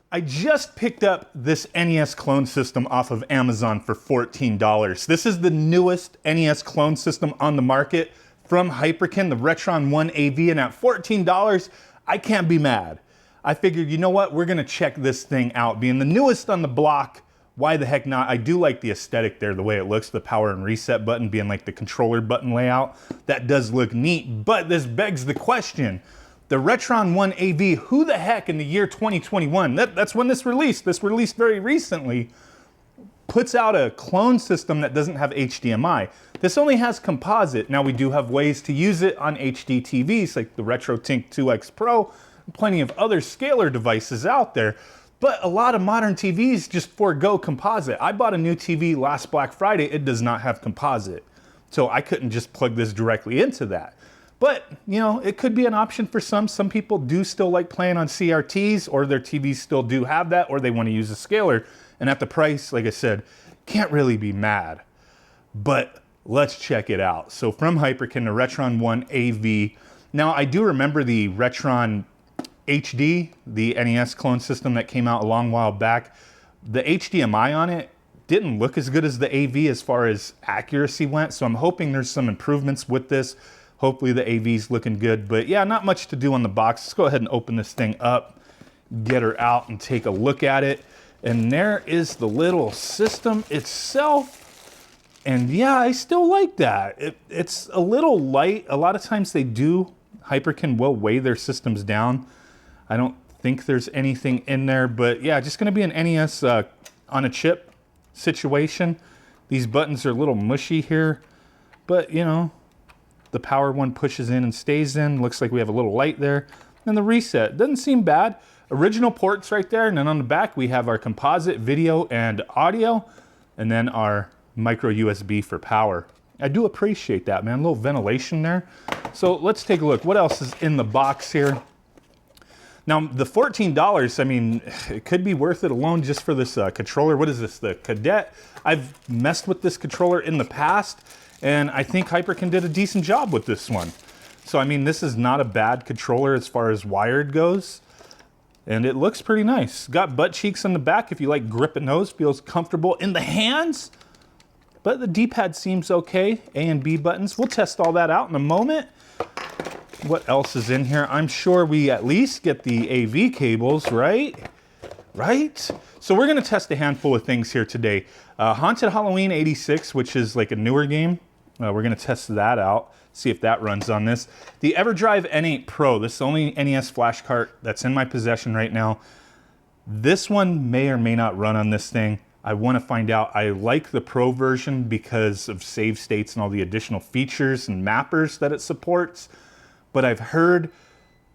I just picked up this NES clone system off of Amazon for $14. This is the newest NES clone system on the market from Hyperkin, the RetroN 1 AV, and at $14, I can't be mad. I figured, you know what, we're gonna check this thing out. Being the newest on the block, why the heck not? I do like the aesthetic there, the way it looks, the power and reset button being like the controller button layout. That does look neat, but this begs the question. The RetroN 1 AV, who the heck in the year 2021, that's when this released very recently, puts out a clone system that doesn't have HDMI. This only has composite. Now we do have ways to use it on HD TVs like the RetroTink 2X Pro, plenty of other scaler devices out there, but a lot of modern TVs just forego composite. I bought a new TV last Black Friday, it does not have composite. So I couldn't just plug this directly into that. But, you know, it could be an option for some. Some people do still like playing on CRTs, or their TVs still do have that, or they want to use a scaler. And at the price, like I said, can't really be mad. But let's check it out. So from Hyperkin, the RetroN 1 AV. Now, I do remember the RetroN HD, the NES clone system that came out a long while back. The HDMI on it didn't look as good as the AV as far as accuracy went. So I'm hoping there's some improvements with this. Hopefully the AV's looking good, but yeah, not much to do on the box. Let's go ahead and open this thing up, get her out and take a look at it. And there is the little system itself. And yeah, I still like that. It's a little light. A lot of times Hyperkin will weigh their systems down. I don't think there's anything in there, but yeah, just gonna be an NES on a chip situation. These buttons are a little mushy here, but you know, the power one pushes in and stays in. Looks like we have a little light there. And the reset, doesn't seem bad. Original ports right there. And then on the back, we have our composite video and audio. And then our micro USB for power. I do appreciate that, man. A little ventilation there. So let's take a look. What else is in the box here? Now, the $14, I mean, it could be worth it alone just for this controller. What is this, the Cadet? I've messed with this controller in the past, and I think Hyperkin did a decent job with this one. So, I mean, this is not a bad controller as far as wired goes. And it looks pretty nice. Got butt cheeks on the back if you like gripping those. Feels comfortable in the hands. But the D-pad seems okay. A and B buttons. We'll test all that out in a moment. What else is in here? I'm sure we at least get the AV cables, right? Right? So we're gonna test a handful of things here today. Haunted Halloween 86, which is like a newer game. We're gonna test that out, see if that runs on this. The Everdrive N8 Pro, this is the only NES flash cart that's in my possession right now. This one may or may not run on this thing. I wanna find out. I like the Pro version because of save states and all the additional features and mappers that it supports. But I've heard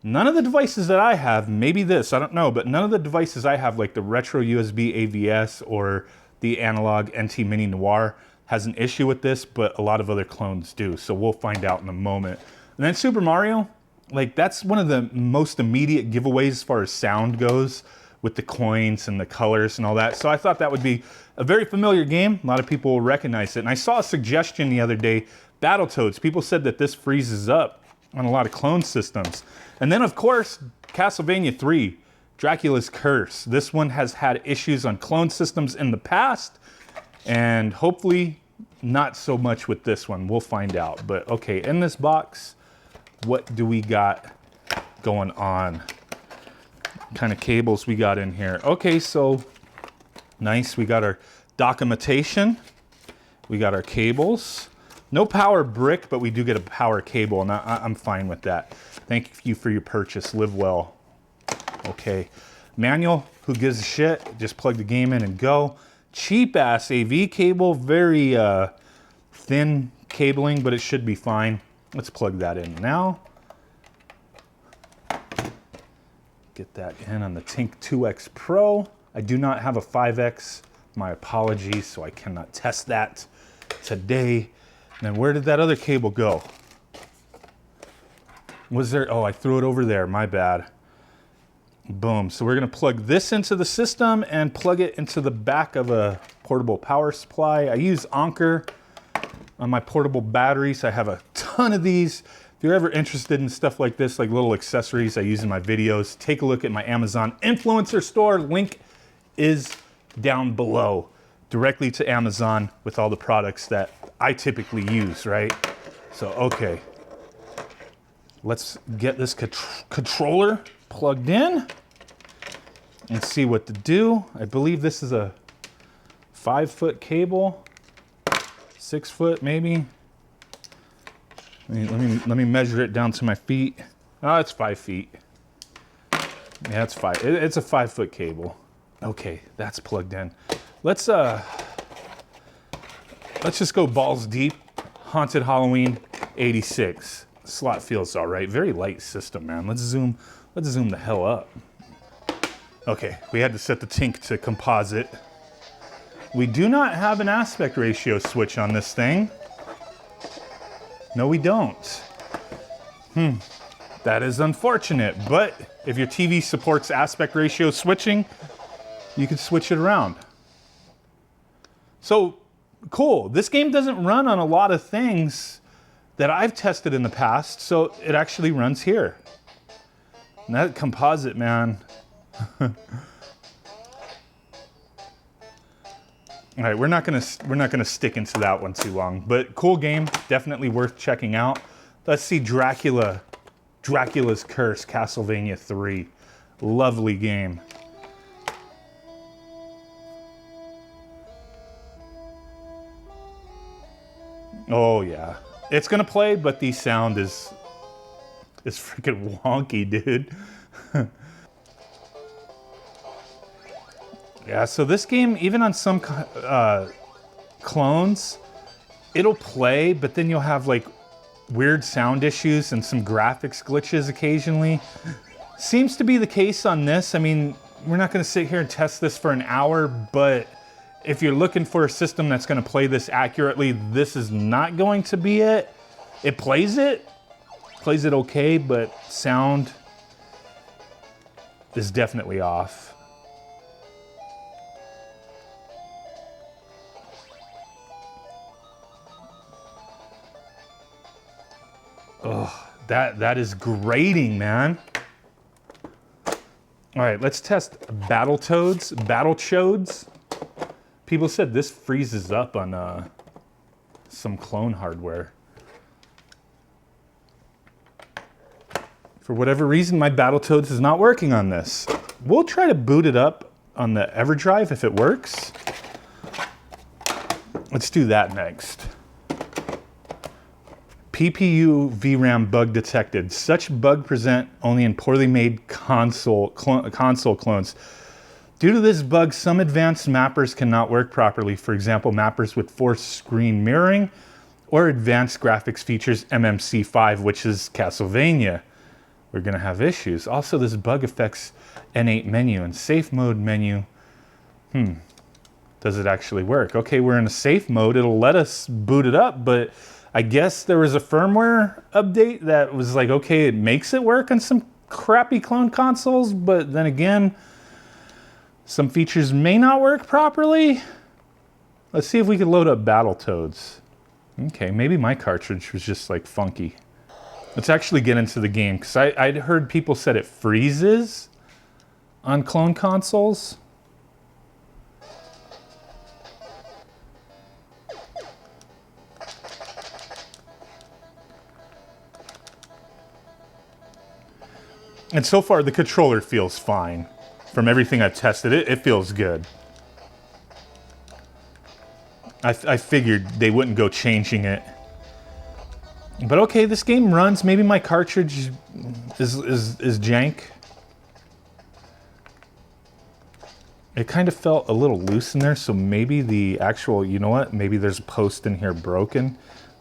none of the devices that I have, maybe this, I don't know, but none of the devices I have, like the Retro USB AVS or the analog NT Mini Noir, has an issue with this, but a lot of other clones do. So we'll find out in a moment. And then Super Mario, like that's one of the most immediate giveaways as far as sound goes with the coins and the colors and all that. So I thought that would be a very familiar game. A lot of people will recognize it. And I saw a suggestion the other day, Battletoads. People said that this freezes up on a lot of clone systems. And then of course, Castlevania 3, Dracula's Curse. This one has had issues on clone systems in the past, and hopefully not so much with this one. We'll find out. But okay, in this box, what do we got going on? What kind of cables we got in here? Okay, so nice. We got our documentation. We got our cables. No power brick, but we do get a power cable, and I'm fine with that. Thank you for your purchase. Live well. Okay. Manual, who gives a shit? Just plug the game in and go. Cheap ass AV cable, very thin cabling, but it should be fine. Let's plug that in now. Get that in on the Tink 2X Pro. I do not have a 5X. My apologies, so I cannot test that today. And then where did that other cable go? Was there, oh, I threw it over there, my bad. Boom, so we're gonna plug this into the system and plug it into the back of a portable power supply. I use Anker on my portable batteries. I have a ton of these. If you're ever interested in stuff like this, like little accessories I use in my videos, take a look at my Amazon influencer store. Link is down below, directly to Amazon with all the products that I typically use, right? So, okay. Let's get this controller plugged in and see what to do. I believe this is a 5-foot cable, 6 foot maybe. Let me measure it down to my feet. Oh, it's 5 feet. Yeah, it's 5. It's a 5-foot cable. Okay, that's plugged in. Let's just go balls deep. Haunted Halloween 86. Slot feels all right. Very light system, man. Let's zoom the hell up. Okay, we had to set the tink to composite. We do not have an aspect ratio switch on this thing. No, we don't. That is unfortunate, but if your TV supports aspect ratio switching, you can switch it around. So, cool. This game doesn't run on a lot of things that I've tested in the past, so it actually runs here. And that composite, man. All right, we're not gonna stick into that one too long, but cool game, definitely worth checking out. Let's see Dracula's Curse, Castlevania 3. Lovely game. Oh yeah, it's gonna play, but the sound is freaking wonky, dude. Yeah, so this game, even on some clones, it'll play, but then you'll have like weird sound issues and some graphics glitches occasionally. Seems to be the case on this. I mean, we're not gonna sit here and test this for an hour, but if you're looking for a system that's gonna play this accurately, this is not going to be it. It plays it okay, but sound is definitely off. Oh, that is grating, man. All right, let's test Battletoads. People said this freezes up on some clone hardware. For whatever reason, my Battletoads is not working on this. We'll try to boot it up on the Everdrive if it works. Let's do that next. PPU VRAM bug detected. Such bug present only in poorly made console clones. Due to this bug, some advanced mappers cannot work properly. For example, mappers with forced screen mirroring or advanced graphics features MMC5, which is Castlevania. We're gonna have issues. Also, this bug affects N8 menu and safe mode menu. Does it actually work? Okay, we're in a safe mode. It'll let us boot it up, but I guess there was a firmware update that was like, okay, it makes it work on some crappy clone consoles, but then again, some features may not work properly. Let's see if we can load up Battletoads. Okay, maybe my cartridge was just like funky. Let's actually get into the game, because I'd heard people said it freezes on clone consoles. And so far, the controller feels fine. From everything I've tested, it feels good. I figured they wouldn't go changing it. But okay, this game runs. Maybe my cartridge is jank. It kind of felt a little loose in there, so maybe the actual, you know what? Maybe there's a post in here broken.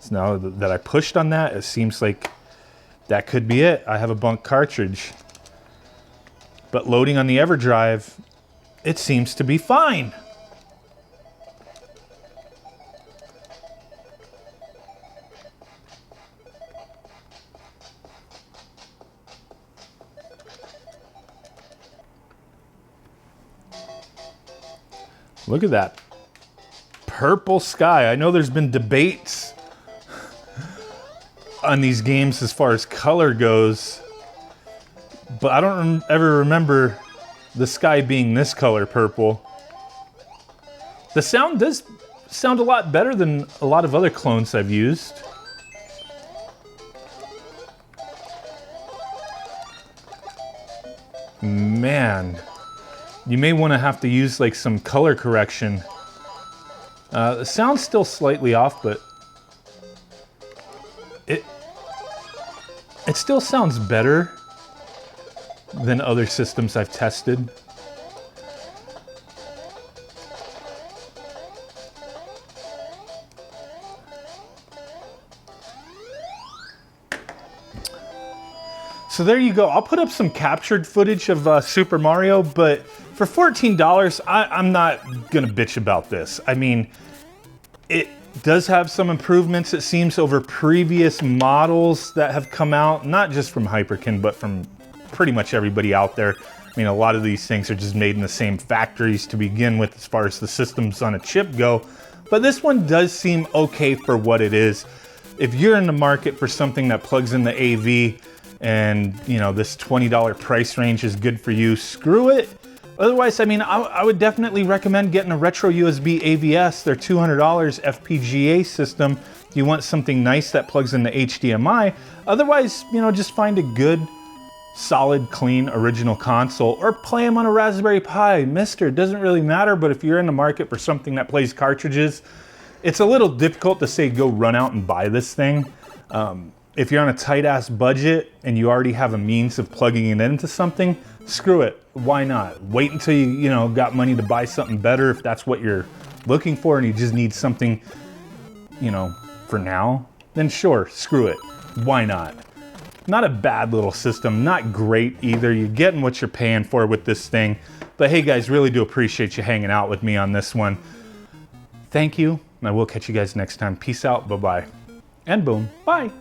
So now that I pushed on that, it seems like that could be it. I have a bunk cartridge. But loading on the Everdrive, it seems to be fine. Look at that purple sky. I know there's been debates on these games as far as color goes, but I don't ever remember the sky being this color purple. The sound does sound a lot better than a lot of other clones I've used. Man, you may want to have to use like some color correction. The sound's still slightly off, but it still sounds better than other systems I've tested. So there you go. I'll put up some captured footage of Super Mario, but for $14, I'm not gonna bitch about this. I mean, it does have some improvements, it seems, over previous models that have come out, not just from Hyperkin, but from pretty much everybody out there. I mean, a lot of these things are just made in the same factories to begin with as far as the systems on a chip go, but this one does seem okay for what it is. If you're in the market for something that plugs in the AV, and you know, this $20 price range is good for you, screw it. Otherwise, I mean, I would definitely recommend getting a Retro USB AVS. They're $200 FPGA system. If you want something nice that plugs into HDMI. Otherwise, you know, just find a good, solid, clean, original console, or play them on a Raspberry Pi. Mister, it doesn't really matter, but if you're in the market for something that plays cartridges, it's a little difficult to say go run out and buy this thing. If you're on a tight ass budget and you already have a means of plugging it into something, screw it. Why not? Wait until you know, got money to buy something better if that's what you're looking for and you just need something, you know, for now. Then sure, screw it. Why not? Not a bad little system, not great either. You're getting what you're paying for with this thing. But hey guys, really do appreciate you hanging out with me on this one. Thank you, and I will catch you guys next time. Peace out, bye-bye. And boom, bye.